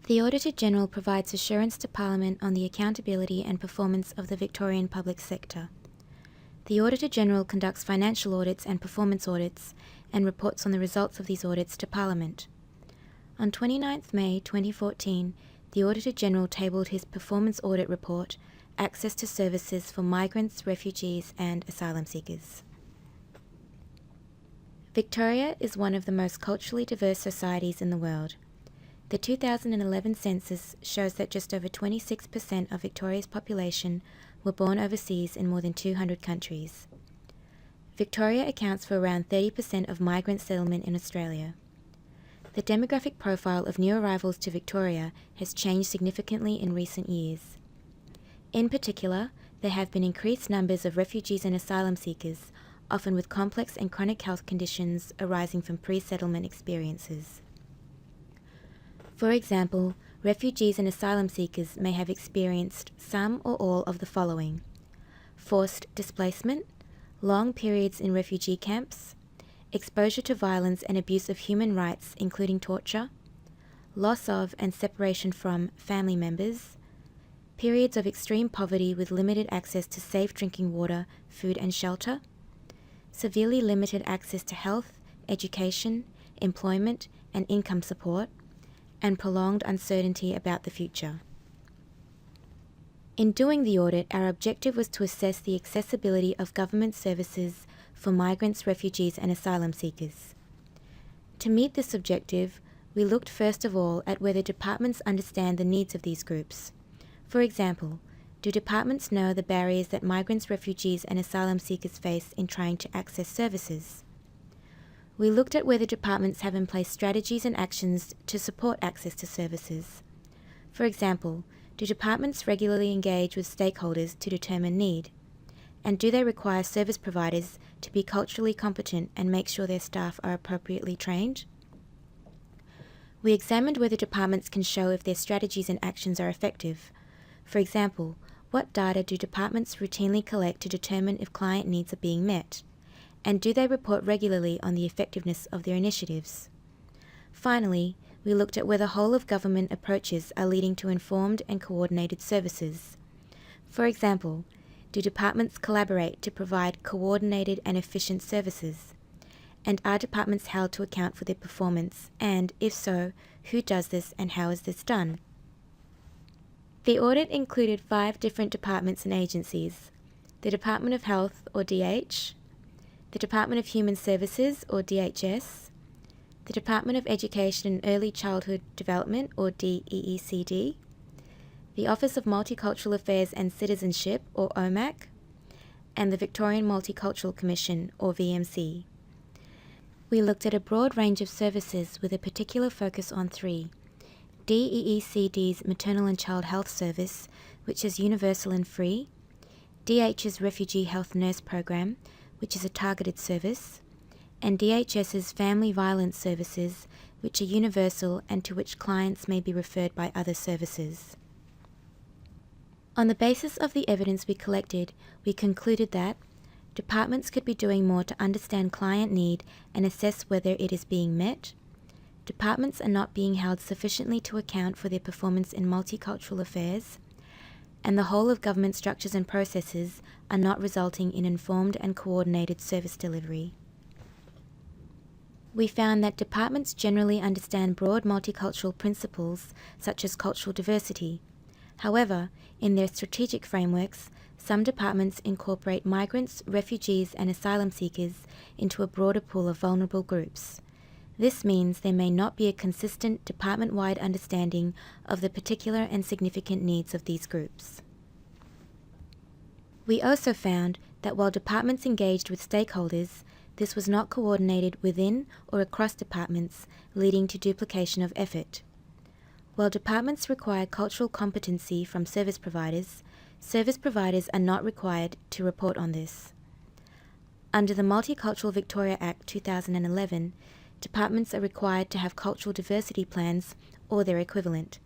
The Auditor-General provides assurance to Parliament on the accountability and performance of the Victorian public sector. The Auditor-General conducts financial audits and performance audits and reports on the results of these audits to Parliament. On 29 May 2014, the Auditor-General tabled his Performance Audit Report, Access to Services for Migrants, Refugees and Asylum Seekers. Victoria is one of the most culturally diverse societies in the world. The 2011 census shows that just over 26% of Victoria's population were born overseas in more than 200 countries. Victoria accounts for around 30% of migrant settlement in Australia. The demographic profile of new arrivals to Victoria has changed significantly in recent years. In particular, there have been increased numbers of refugees and asylum seekers, often with complex and chronic health conditions arising from pre-settlement experiences. For example, refugees and asylum seekers may have experienced some or all of the following: forced displacement, long periods in refugee camps, exposure to violence and abuse of human rights including torture, loss of and separation from family members, periods of extreme poverty with limited access to safe drinking water, food and shelter, severely limited access to health, education, employment and income support, and prolonged uncertainty about the future. In doing the audit, our objective was to assess the accessibility of government services for migrants, refugees and asylum seekers. To meet this objective, we looked first of all at whether departments understand the needs of these groups. For example, do departments know the barriers that migrants, refugees and asylum seekers face in trying to access services? We looked at whether departments have in place strategies and actions to support access to services. For example, do departments regularly engage with stakeholders to determine need? And do they require service providers to be culturally competent and make sure their staff are appropriately trained? We examined whether departments can show if their strategies and actions are effective. For example, what data do departments routinely collect to determine if client needs are being met? And do they report regularly on the effectiveness of their initiatives? Finally, we looked at whether whole-of-government approaches are leading to informed and coordinated services. For example, do departments collaborate to provide coordinated and efficient services? And are departments held to account for their performance? And, if so, who does this and how is this done? The audit included 5 different departments and agencies: the Department of Health, or DH, the Department of Human Services, or DHS, the Department of Education and Early Childhood Development, or DEECD, the Office of Multicultural Affairs and Citizenship, or OMAC, and the Victorian Multicultural Commission, or VMC. We looked at a broad range of services with a particular focus on 3: DEECD's Maternal and Child Health Service, which is universal and free, DH's Refugee Health Nurse Program, which is a targeted service, and DHS's Family Violence Services, which are universal and to which clients may be referred by other services. On the basis of the evidence we collected, we concluded that departments could be doing more to understand client need and assess whether it is being met. Departments are not being held sufficiently to account for their performance in multicultural affairs, and the whole of government structures and processes are not resulting in informed and coordinated service delivery. We found that departments generally understand broad multicultural principles such as cultural diversity. However, in their strategic frameworks, some departments incorporate migrants, refugees and asylum seekers into a broader pool of vulnerable groups. This means there may not be a consistent department-wide understanding of the particular and significant needs of these groups. We also found that while departments engaged with stakeholders, this was not coordinated within or across departments, leading to duplication of effort. While departments require cultural competency from service providers are not required to report on this. Under the Multicultural Victoria Act 2011, departments are required to have cultural diversity plans or their equivalent.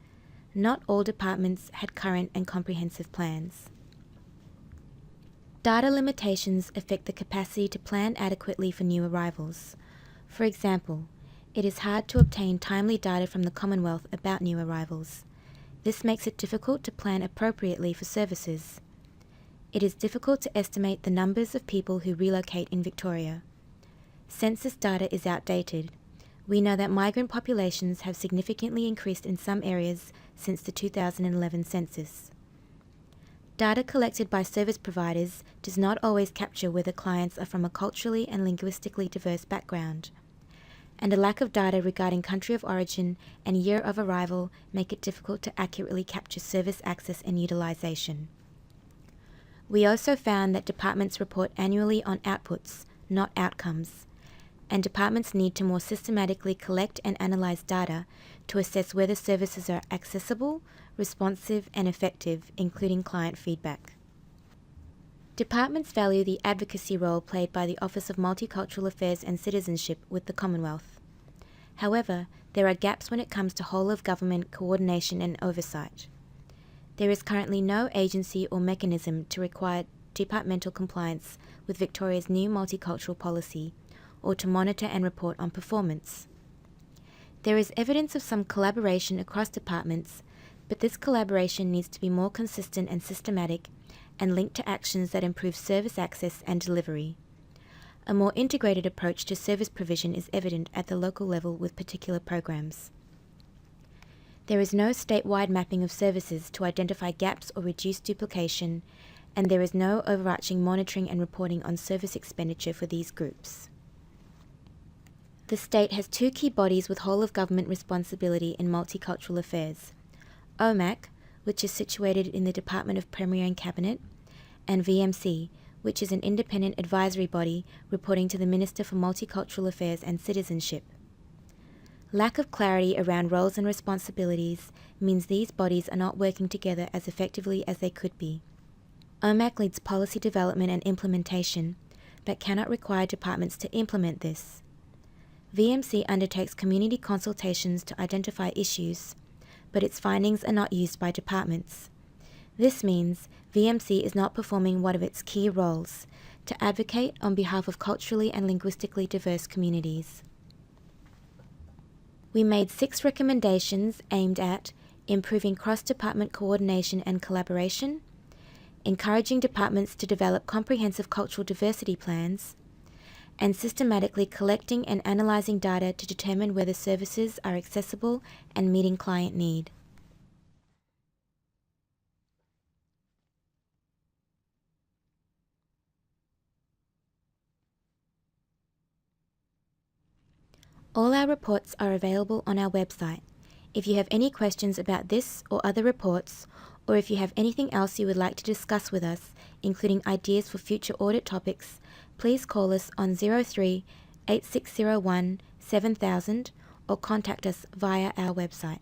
Not all departments had current and comprehensive plans. Data limitations affect the capacity to plan adequately for new arrivals. For example, It is hard to obtain timely data from the Commonwealth about new arrivals. This makes it difficult to plan appropriately for services. It is difficult to estimate the numbers of people who relocate in Victoria. Census data is outdated. We know that migrant populations have significantly increased in some areas since the 2011 census. Data collected by service providers does not always capture whether clients are from a culturally and linguistically diverse background, and a lack of data regarding country of origin and year of arrival make it difficult to accurately capture service access and utilisation. We also found that departments report annually on outputs, not outcomes, and departments need to more systematically collect and analyse data to assess whether services are accessible, responsive and effective, including client feedback. Departments value the advocacy role played by the Office of Multicultural Affairs and Citizenship with the Commonwealth. However, there are gaps when it comes to whole-of-government coordination and oversight. There is currently no agency or mechanism to require departmental compliance with Victoria's new multicultural policy or to monitor and report on performance. There is evidence of some collaboration across departments, but this collaboration needs to be more consistent and systematic and linked to actions that improve service access and delivery. A more integrated approach to service provision is evident at the local level with particular programs. There is no statewide mapping of services to identify gaps or reduce duplication, and there is no overarching monitoring and reporting on service expenditure for these groups. The state has two key bodies with whole-of-government responsibility in multicultural affairs: OMAC, which is situated in the Department of Premier and Cabinet, and VMC, which is an independent advisory body reporting to the Minister for Multicultural Affairs and Citizenship. Lack of clarity around roles and responsibilities means these bodies are not working together as effectively as they could be. OMAC leads policy development and implementation, but cannot require departments to implement this. VMC undertakes community consultations to identify issues, but its findings are not used by departments. This means VMC is not performing one of its key roles, to advocate on behalf of culturally and linguistically diverse communities. We made 6 recommendations aimed at improving cross-department coordination and collaboration, encouraging departments to develop comprehensive cultural diversity plans, and systematically collecting and analysing data to determine whether services are accessible and meeting client need. All our reports are available on our website. If you have any questions about this or other reports, or if you have anything else you would like to discuss with us, including ideas for future audit topics, please call us on 03 8601 7000 or contact us via our website.